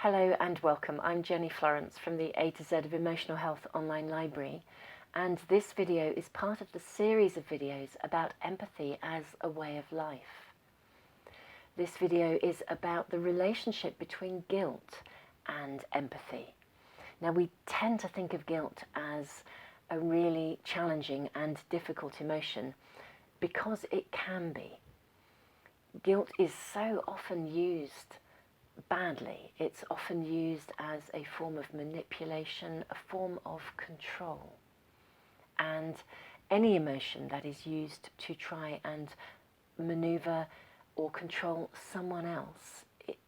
Hello and welcome. I'm Jenny Florence from the A to Z of Emotional Health online library, and this video is part of the series of videos about empathy as a way of life. This video is about the relationship between guilt and empathy. Now, we tend to think of guilt as a really challenging and difficult emotion because it can be. Guilt is so often used badly. It's often used as a form of manipulation, a form of control. And any emotion that is used to try and maneuver or control someone else,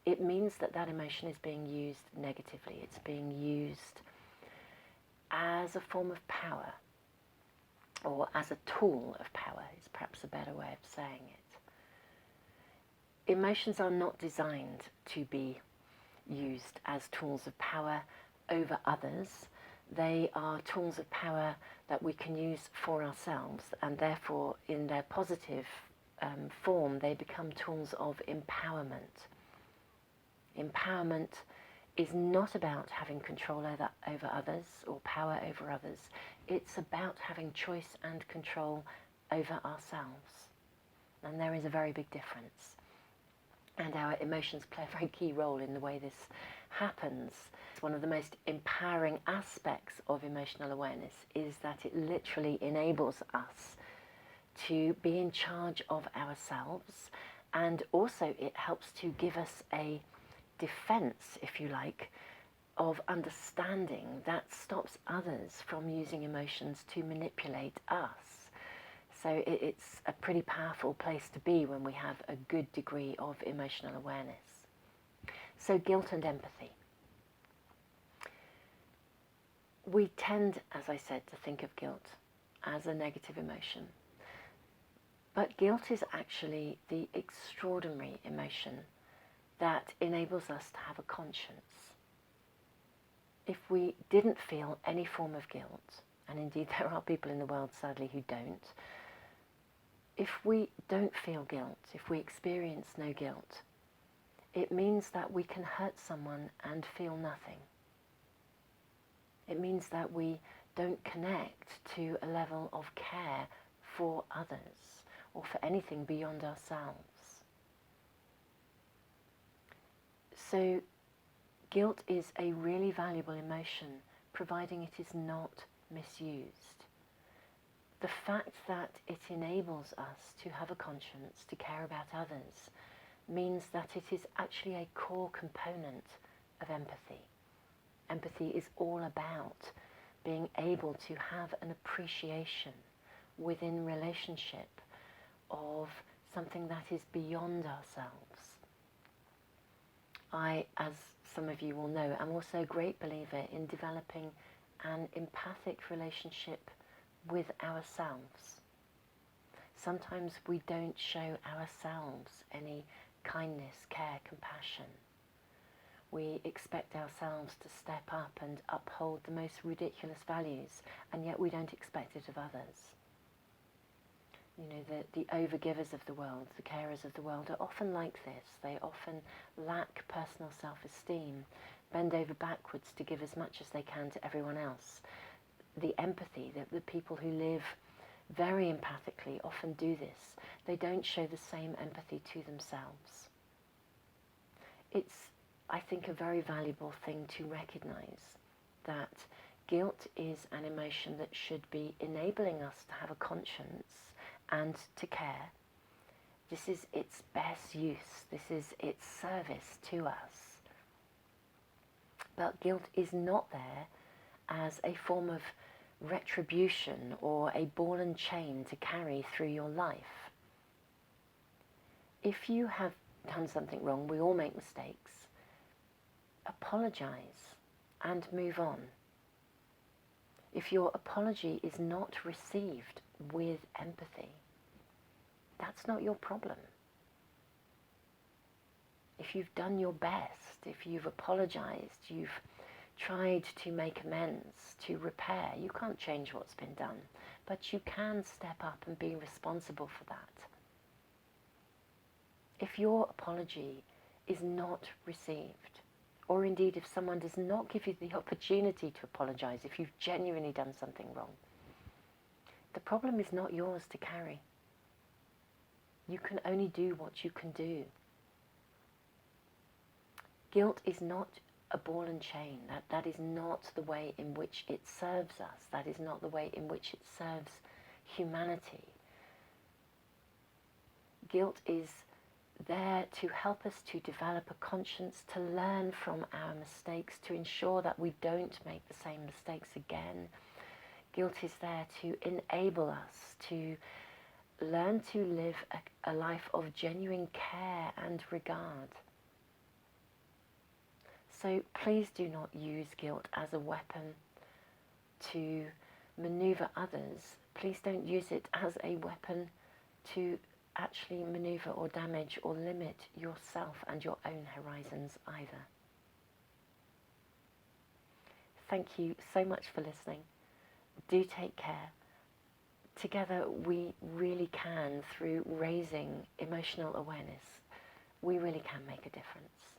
it means that that emotion is being used negatively. It's being used as a form of power, or as a tool of power is perhaps a better way of saying it. Emotions are not designed to be used as tools of power over others. They are tools of power that we can use for ourselves, and therefore in their positive form they become tools of empowerment. Empowerment is not about having control over others or power over others. It's about having choice and control over ourselves. And there is a very big difference. And our emotions play a very key role in the way this happens. One of the most empowering aspects of emotional awareness is that it literally enables us to be in charge of ourselves, and also it helps to give us a defense, if you like, of understanding that stops others from using emotions to manipulate us. So it's a pretty powerful place to be when we have a good degree of emotional awareness. So guilt and empathy. We tend, as I said, to think of guilt as a negative emotion. But guilt is actually the extraordinary emotion that enables us to have a conscience. If we didn't feel any form of guilt, and indeed there are people in the world sadly who don't, if we don't feel guilt, if we experience no guilt, it means that we can hurt someone and feel nothing. It means that we don't connect to a level of care for others or for anything beyond ourselves. So guilt is a really valuable emotion, providing it is not misused. The fact that it enables us to have a conscience, to care about others, means that it is actually a core component of empathy. Empathy is all about being able to have an appreciation within relationship of something that is beyond ourselves. I, as some of you will know, am also a great believer in developing an empathic relationship with ourselves. Sometimes we don't show ourselves any kindness, care, compassion. We expect ourselves to step up and uphold the most ridiculous values, and yet we don't expect it of others. You know, the overgivers of the world, the carers of the world are often like this. They often lack personal self-esteem, bend over backwards to give as much as they can to everyone else. The empathy, the people who live very empathically often do this. They don't show the same empathy to themselves. It's, I think, a very valuable thing to recognize that guilt is an emotion that should be enabling us to have a conscience and to care. This is its best use. This is its service to us. But guilt is not there as a form of retribution or a ball and chain to carry through your life. If you have done something wrong, we all make mistakes, apologize and move on. If your apology is not received with empathy, that's not your problem. If you've done your best, if you've apologized, you've tried to make amends, to repair, you can't change what's been done, but you can step up and be responsible for that. If your apology is not received, Or indeed, if someone does not give you the opportunity to apologize, if you've genuinely done something wrong, the problem is not yours to carry. You can only do what you can do. Guilt is not a ball and chain. That is not the way in which it serves us. That is not the way in which it serves humanity. Guilt is there to help us to develop a conscience, to learn from our mistakes, to ensure that we don't make the same mistakes again. Guilt is there to enable us to learn to live a life of genuine care and regard. So please do not use guilt as a weapon to maneuver others. Please don't use it as a weapon to actually maneuver or damage or limit yourself and your own horizons either. Thank you so much for listening. Do take care. Together we really can, through raising emotional awareness, we really can make a difference.